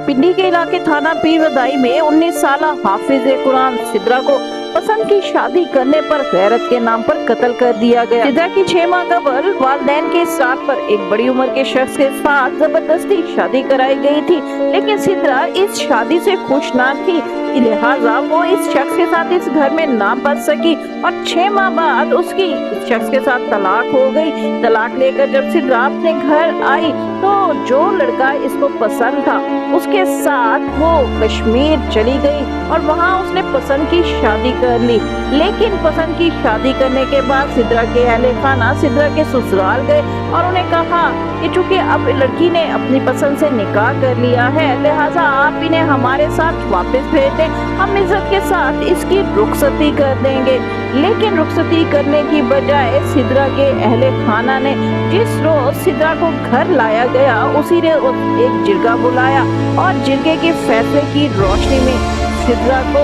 पिंडी के इलाके थाना पीरवदाई में 19 साल हाफिज कुरान सिद्रा को पसंद की शादी करने पर गैरत के नाम पर कत्ल कर दिया गया। सिद्रा की 6 माह कबल वालिदैन के साथ पर एक बड़ी उम्र के शख्स के साथ जबरदस्ती शादी कराई गई थी, लेकिन सिद्रा इस शादी से खुश न थी, लिहाजा वो इस शख्स के साथ इस घर में ना बच सकी और 6 माह बाद उसकी इस शख्स के साथ तलाक हो गई। तलाक लेकर जब सिद्रा अपने घर आई तो जो लड़का इसको पसंद था उसके साथ वो कश्मीर चली गई और वहाँ उसने पसंद की शादी कर ली। लेकिन पसंद की शादी करने के बाद सिद्रा के अहले खाना सिद्रा के ससुराल गए और उन्हें कहा कि चूंकि अब लड़की ने अपनी पसंद से निकाह कर लिया है, लिहाजा आप इन्हें हमारे साथ वापस भेज दें, हम इज्जत के साथ इसकी रुखसती कर देंगे। लेकिन रुखसती करने की बजाय सिद्रा के अहले खाना ने जिस रोज सिद्रा को घर लाया गया उसी रोज एक जिरगा बुलाया और जिरगे के फैसले की रोशनी में सिद्रा को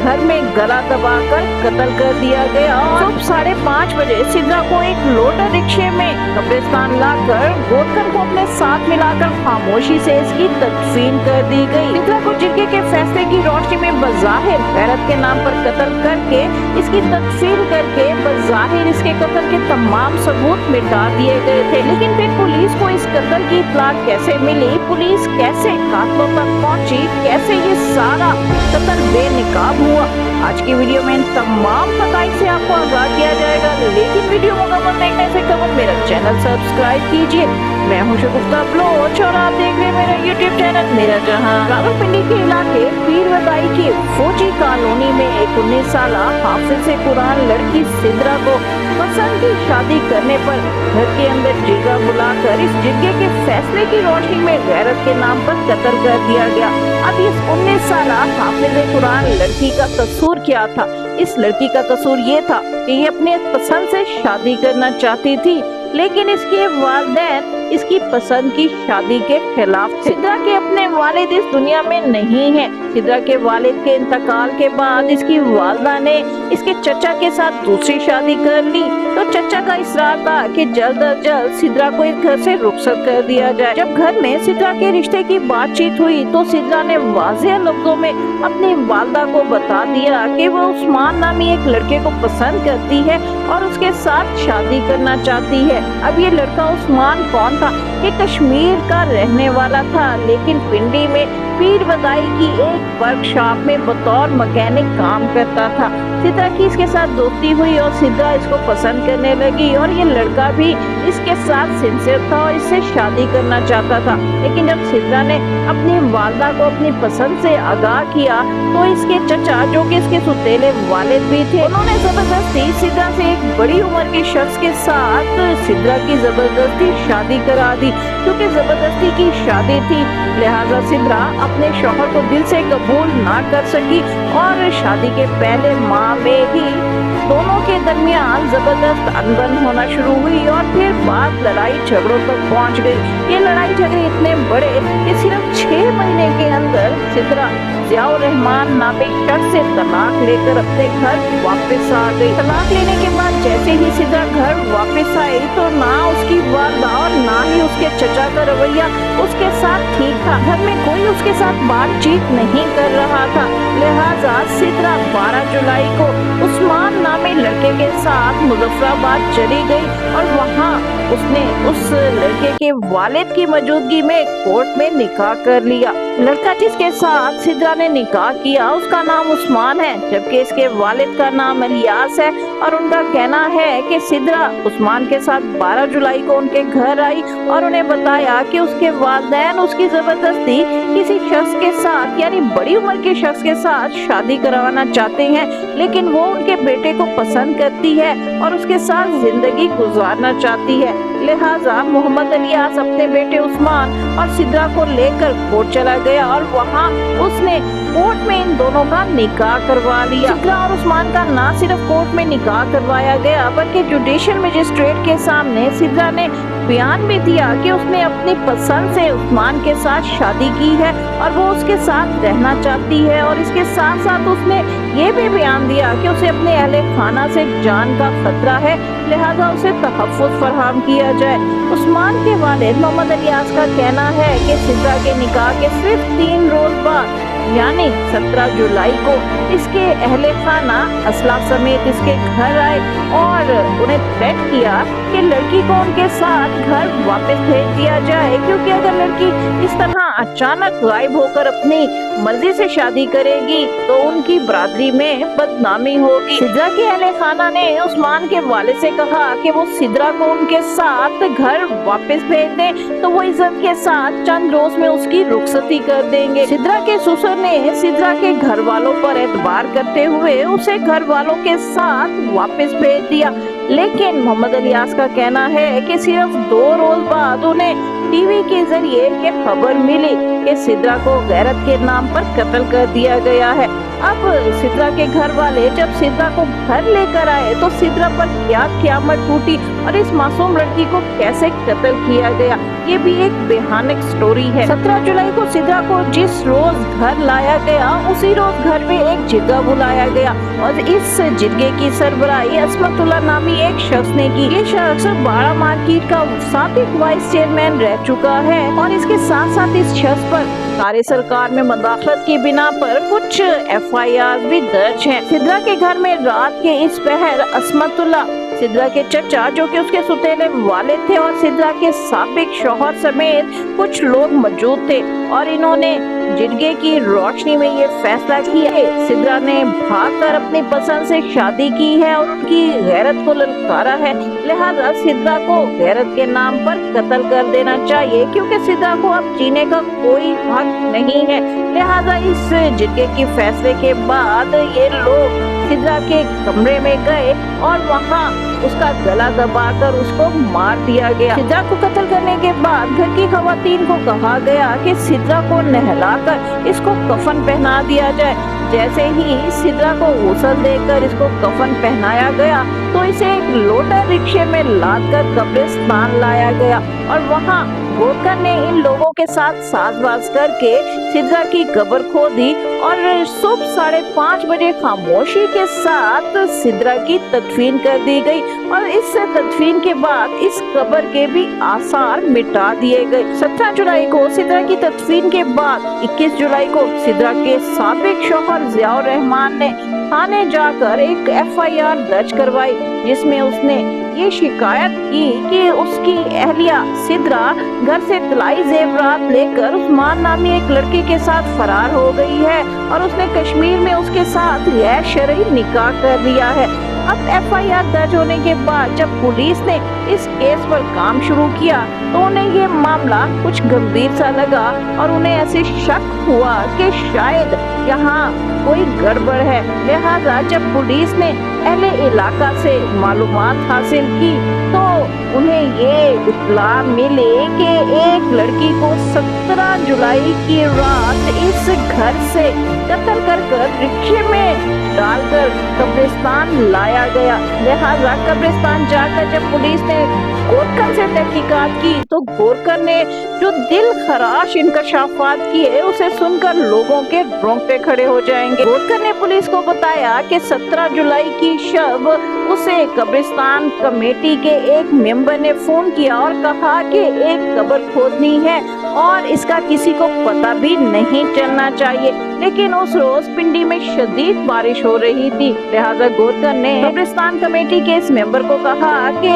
घर में गला दबाकर कत्ल कर दिया गया और सुबह 5:30 बजे सिद्रा को एक लोडर रिक्शे में कब्रिस्तान लाकर गोदकर को अपने साथ मिलाकर खामोशी से इसकी तदफीन कर दी गई। सिद्रा को जिरगे के फैसले की रोशनी में बज़ाहिर गैरत के नाम पर कत्ल करके इसकी तदफीन करके बज़ाहिर इसके कत्ल के तमाम सबूत मिटा दिए गए थे। लेकिन फिर पुलिस को इस कत्ल की इत्तला कैसे मिली, पुलिस कैसे कातलों तक पहुंची, कैसे ये सारा कत्ल बेनकाब हुआ, आज की वीडियो में इन तमाम हक़ाइक़ से आपको आगाह किया जाएगा। लेकिन वीडियो मुकम्मल देखने से कबल मेरा चैनल सब्सक्राइब कीजिए। मैं हूं शगुफ्ता बलोच और आप देख रहे हैं मेरा यूट्यूब चैनल मेरा जहां। रावलपिंडी के इलाके पीरवदाई की फौजी कॉलोनी में एक 19 साल हाफिज कुरान लड़की सिद्रा को पसंद की शादी करने पर घर के अंदर जिरगा बुलाकर इस जिरगे के फैसले की रोशनी में गैरत के नाम पर कत्ल कर दिया गया। अब इस 19 साल हाफिज कुरान लड़की का कसूर क्या था? इस लड़की का कसूर ये था कि ये अपने पसंद से शादी करना चाहती थी, लेकिन इसके वालिदैन इसकी पसंद की शादी के खिलाफ थे। सिद्रा के अपने वालिद इस दुनिया में नहीं हैं। सिद्रा के वालिद के इंतकाल के बाद इसकी वालदा ने इसके चचा के साथ दूसरी शादी कर ली, तो चचा का इसरार था कि जल्द अज जल्द सिद्रा को इस घर से रुखसत कर दिया जाए। जब घर में सिद्रा के रिश्ते की बातचीत हुई तो सिद्रा ने वाज़ेह लफ्जों में अपनी वालदा को बता दिया कि वो उस्मान नामी एक लड़के को पसंद करती है और उसके साथ शादी करना चाहती है। अब ये लड़का उस्मान कौन था? ये कश्मीर का रहने वाला था, लेकिन पिंडी में पीरवदाई की एक वर्कशॉप में बतौर मैकेनिक काम करता था। सिद्रा की इसके साथ दोस्ती हुई और सिद्रा इसको पसंद करने लगी और ये लड़का भी इसके साथ सिंसियर था और इससे शादी करना चाहता था। लेकिन जब सिद्रा ने अपनी वालदा को अपनी पसंद से आगाह किया तो इसके चचा, जो कि इसके सुतेले वालिद भी थे, उन्होंने जबरदस्ती सिद्रा से एक बड़ी उम्र के शख्स के साथ सिद्रा की जबरदस्ती शादी करा दी। क्योंकि जबरदस्ती की शादी थी, लिहाजा सिद्रा अपने शौहर को दिल से कबूल ना कर सकी और शादी के पहले माह में ही दोनों के दरमियान जबरदस्त अनबन होना शुरू हुई और फिर बात लड़ाई झगड़ों तक पहुंच गई। ये लड़ाई झगड़े इतने बड़े कि सिर्फ 6 महीने के अंदर सिद्रा ज़ियाउर रहमान नामे शख्स से तलाक लेकर अपने घर वापस आ गई। तलाक लेने के बाद जैसे ही सिद्रा घर वापस आई तो ना उसकी वालदा और ना ही उसके चचा का रवैया उसके साथ ठीक था। घर में कोई उसके साथ बातचीत नहीं कर रहा था, लिहाजा सिद्रा 12 जुलाई को उस्मान नामे लड़के के साथ मुजफ्फराबाद चली गई और वहाँ उसने उस लड़के के वालिद की मौजूदगी में कोर्ट में निकाह कर लिया। लड़का जिसके साथ सिद्रा ने निकाह किया उसका नाम उस्मान है, जबकि इसके वालिद का नाम इलियास है और उनका कहना है कि सिद्रा उस्मान के साथ 12 जुलाई को उनके घर आई और उन्हें बताया कि उसके वालिदैन उसकी जबरदस्ती किसी शख्स के साथ यानी बड़ी उम्र के शख्स के साथ शादी करवाना चाहते हैं, लेकिन वो उनके बेटे को पसंद करती है और उसके साथ जिंदगी गुजारना चाहती है। लिहाजा मोहम्मद इलियास अपने बेटे उस्मान और सिद्रा को लेकर कोर्ट चला गया और वहाँ उसने कोर्ट में इन दोनों का निकाह करवा लिया। सिद्रा और उस्मान का ना सिर्फ कोर्ट में निकाह निकाह करवाया गया, बल्कि जुडिशियल मजिस्ट्रेट के सामने सिद्रा ने बयान भी दिया कि उसने अपनी पसंद से उस्मान के साथ शादी की है और वो उसके साथ रहना चाहती है। और इसके साथ साथ उसने ये भी बयान दिया कि उसे अपने अहले खाना से जान का खतरा है, लिहाजा उसे तहफ़्फ़ुज़ फराहम किया जाए। उस्मान के वालिद मोहम्मद इलियास का कहना है कि सिद्रा के निकाह के सिर्फ 3 रोज बाद यानी 17 जुलाई को इसके अहले खाना असला समेत इसके घर आए और उन्हें थ्रेट किया कि लड़की को उनके साथ घर वापस भेज दिया जाए, क्योंकि अगर लड़की इस तरह अचानक गायब होकर अपनी मर्जी से शादी करेगी तो उनकी बरादरी में बदनामी होगी। सिद्रा के अहले खाना ने उस्मान के वालिद से कहा कि वो सिद्रा को उनके साथ घर वापस भेज दें तो वो इज्जत के साथ चंद रोज में उसकी रुखसती कर देंगे। सिद्रा के ससुर ने सिद्रा के घर वालों पर एतबार करते हुए उसे घर वालों के साथ वापस भेज दिया, लेकिन मोहम्मद इलियास का कहना है कि सिर्फ 2 रोज बाद उन्हें टीवी के जरिए ये खबर मिली कि सिद्रा को गैरत के नाम पर कत्ल कर दिया गया है। अब सिद्रा के घर वाले जब सिद्रा को घर लेकर आए तो सिद्रा पर क्या क़यामत टूटी और इस मासूम लड़की को कैसे कत्ल किया गया, ये भी एक भयानक स्टोरी है। 17 जुलाई को सिद्रा को जिस रोज घर लाया गया उसी रोज घर में एक जिरगा बुलाया गया और इस जिरगे की सरबराही असमतुल्लाह नामी एक शख्स ने की। ये शख्स बाड़ा मार्केट का साबिक वाइस चेयरमैन रह चुका है और इसके साथ साथ इस शख्स पर सारे सरकार में मदाखलत की बिना पर कुछ FIR भी दर्ज हैं। सिद्रा के घर में रात के इस पहर असमतुल्लाह, सिद्रा के चचा जो कि उसके सुतेले वालिद थे और सिद्रा के साबिक शौहर समेत कुछ लोग मौजूद थे और इन्होंने जिरगे की रोशनी में ये फैसला किया है सिद्रा ने भागकर अपनी पसंद से शादी की है और उनकी गैरत को ललकारा है, लिहाजा सिद्रा को गैरत के नाम पर कत्ल कर देना चाहिए, क्योंकि सिद्रा को अब जीने का कोई हक नहीं है। लिहाजा इस जिरगे की फैसले के बाद ये लोग सिद्रा के कमरे में गए और वहाँ उसका गला दबाकर उसको मार दिया गया। सिद्रा को कत्ल करने के बाद घर की खवातीन को कहा गया कि सिद्रा को नहलाकर इसको कफन पहना दिया जाए। जैसे ही सिद्रा को गुस्ल देकर इसको कफन पहनाया गया तो इसे एक लोटर रिक्शे में लादकर कब्रिस्तान लाया गया और वहाँ गोरकर ने इन लोगों के साथ साजबाज करके सिद्रा की कब्र खोदी और सुबह 5:30 बजे खामोशी के साथ सिद्रा की तदफीन कर दी गई और इस तदफीन के बाद इस कब्र के भी आसार मिटा दिए गए। 17 जुलाई को सिद्रा की तदफीन के बाद 21 जुलाई को सिद्रा के साबिक शौहर जियाउर रहमान ने थाने जाकर एक FIR दर्ज करवाई, जिसमें उसने ये शिकायत की कि उसकी अहलिया सिद्रा घर से तलाई जेवरात लेकर उस्मान नामी एक लड़के के साथ फरार हो गई है और उसने कश्मीर में उसके साथ गैर शरई निकाह कर लिया है। अब FIR दर्ज होने के बाद जब पुलिस ने इस केस पर काम शुरू किया तो उन्हें ये मामला कुछ गंभीर सा लगा और उन्हें ऐसे शक हुआ कि शायद यहाँ कोई गड़बड़ है। लिहाजा जब पुलिस ने अहले इलाका से मालूमात हासिल की तो उन्हें ये इत्तला मिली कि एक लड़की को 17 जुलाई की रात इस घर से कत्ल कर रिक्शे में डालकर कब्रिस्तान लाया गया। लिहाजा कब्रिस्तान जाकर जब पुलिस ने गोरकर से तहकीकात की तो गोरकर ने जो दिल खराश इंकशाफात किए उसे सुनकर लोगों के रोंगटे खड़े हो जाएंगे। गोरकर ने पुलिस को बताया कि 17 जुलाई की शब उसे कब्रिस्तान कमेटी के एक मेंबर ने फोन किया और कहा कि एक कब्र खोदनी है और इसका किसी को पता भी नहीं चलना चाहिए, लेकिन उस रोज पिंडी में शदीद बारिश हो रही थी। लिहाजा गोरकर ने कब्रिस्तान कमेटी के इस मेंबर को कहा कि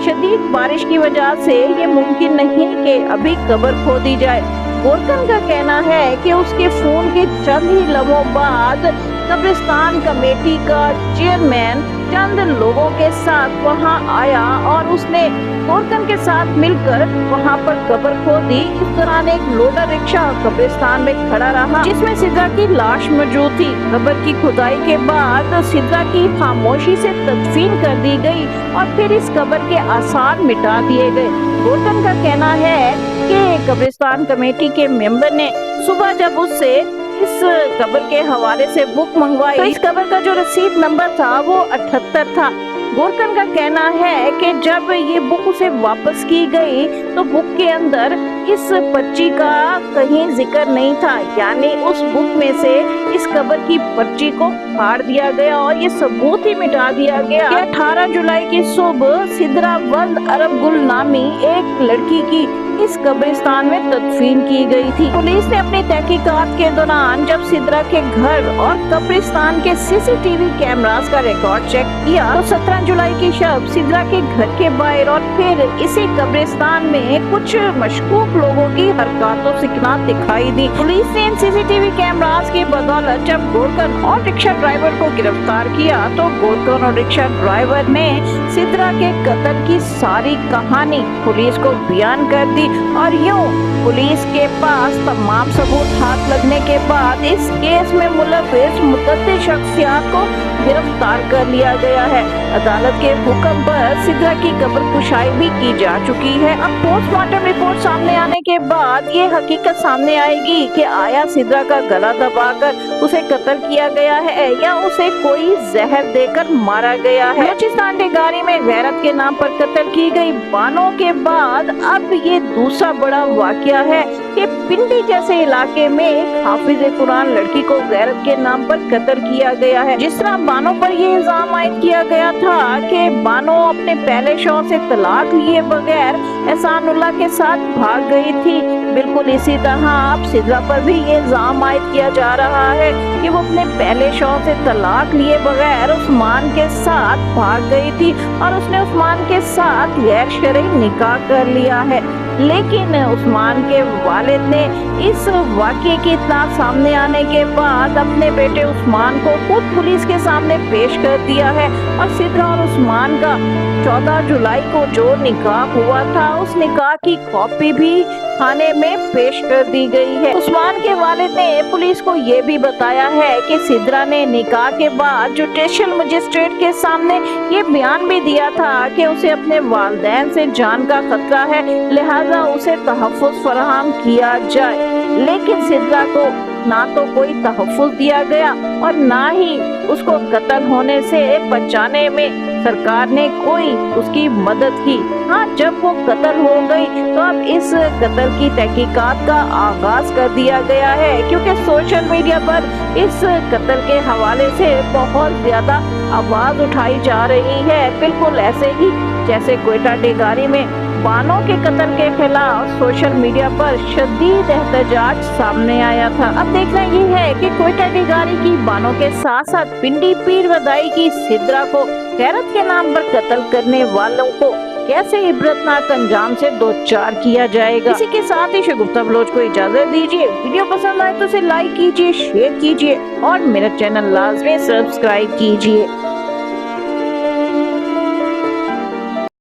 शदीद बारिश की वजह से ये मुमकिन नहीं कि अभी कब्र खोदी जाए। गोरकर का कहना है कि उसके फोन के चंद ही लम्हों बाद कब्रिस्तान कमेटी का चेयरमैन चंद लोगों के साथ वहां आया और उसने गोरकर के साथ मिलकर वहां पर कब्र खोदी। इस दौरान एक लोडर रिक्शा कब्रिस्तान में खड़ा रहा जिसमें सिद्रा की लाश मौजूद थी। कब्र की खुदाई के बाद सिद्रा की खामोशी से तदफीन कर दी गई और फिर इस कब्र के आसार मिटा दिए गए। गोरकर का कहना है कि कब्रिस्तान कमेटी के मेंबर ने सुबह जब उससे इस कब्र के हवाले से बुक मंगवाई तो इस कब्र का जो रसीद नंबर था वो 78 था। गोरकन का कहना है कि जब ये बुक उसे वापस की गई तो बुक के अंदर इस पर्ची का कहीं जिक्र नहीं था, यानी उस बुक में से इस कब्र की पर्ची को फाड़ दिया गया और ये सबूत ही मिटा दिया गया कि 18 जुलाई की सुबह सिद्रा वल्द अरब गुल नामी एक लड़की की इस कब्रिस्तान में तदफीन की गई थी। पुलिस ने अपनी तहकीकात के दौरान जब सिद्रा के घर और कब्रिस्तान के सीसीटीवी कैमरास का रिकॉर्ड चेक किया तो 17 जुलाई की शब सिद्रा के घर के बाहर और फिर इसी कब्रिस्तान में कुछ मशकूक लोगों की हरकतों सिकनात दिखाई दी। पुलिस ने इन सीसीटीवी कैमरास की बदौलत जब गोरकन और रिक्शा ड्राइवर को गिरफ्तार किया तो गोरकन और रिक्शा ड्राइवर ने सिद्रा के कत्ल की सारी कहानी पुलिस को बयान कर दी और यूं पुलिस के पास तमाम सबूत हाथ लगने के बाद इस केस में मुलविस मुतअद्दिद शख्सियात को गिरफ्तार कर लिया गया है। अदालत के हुक्म पर सिद्रा की कब्र कुशाई भी की जा चुकी है। अब पोस्टमार्टम रिपोर्ट सामने आने के बाद ये हकीकत सामने आएगी कि आया सिद्रा का गला दबाकर उसे कत्ल किया गया है या उसे कोई जहर देकर मारा गया है। बलूचिस्तान डेगारी में गैरत के नाम पर कत्ल की गई बानों के बाद अब ये दूसरा बड़ा वाकया है कि पिंडी जैसे इलाके में एक हाफिज कुरान लड़की को गैरत के नाम पर कत्ल किया गया है। जिस तरह बानो पर ये इल्जाम आयद किया गया था कि बानो अपने पहले शौहर से तलाक लिए बगैर एहसानुल्लाह के साथ भाग गई थी, बिल्कुल इसी तरह अब सिद्रा पर भी ये इल्जाम आयद किया जा रहा है कि वो अपने पहले शौहर से तलाक लिए बगैर उस्मान के साथ भाग गई थी और उसने उस्मान के साथ गैर शरई निकाह कर लिया है। लेकिन उस्मान के वालिद ने इस वाक़ये की इत्तला सामने आने के बाद अपने बेटे उस्मान को खुद पुलिस के सामने पेश कर दिया है और सिद्रा और उस्मान का 14 जुलाई को जो निकाह हुआ था उस निकाह की कॉपी भी थाने में पेश कर दी गई है। उस्मान के वालिद ने पुलिस को ये भी बताया है कि सिद्रा ने निकाह के बाद जुडिशियल मजिस्ट्रेट के सामने ये बयान भी दिया था कि उसे अपने वालिदैन से जान का खतरा है, लिहाजा उसे तहफ़्फ़ुज़ फराहम किया जाए। लेकिन सिद्रा को ना तो कोई तहफ़्फ़ुज़ दिया गया और ना ही उसको कत्ल होने से बचाने में सरकार ने कोई उसकी मदद की। हाँ, जब वो कत्ल हो गई तो अब इस कत्ल की तहकीकात का आगाज कर दिया गया है, क्योंकि सोशल मीडिया पर इस कत्ल के हवाले से बहुत ज्यादा आवाज उठाई जा रही है, बिल्कुल ऐसे ही जैसे क्वेटा डेगारी में बानो के कत्ल के खिलाफ सोशल मीडिया पर शदीद एहतजाज सामने आया था। अब देखना ये है कि क्वेटा डेगारी की बानो के साथ साथ पिंडी पीर वदाई की सिद्रा को गैरत के नाम पर कत्ल करने वालों को कैसे इबरतनाक अंजाम से दो चार किया जाएगा। इसी के साथ ही शगुफ्ता बलोच को इजाजत दीजिए। वीडियो पसंद आए तो इसे लाइक कीजिए, शेयर कीजिए और मेरा चैनल लाजमी सब्सक्राइब कीजिए।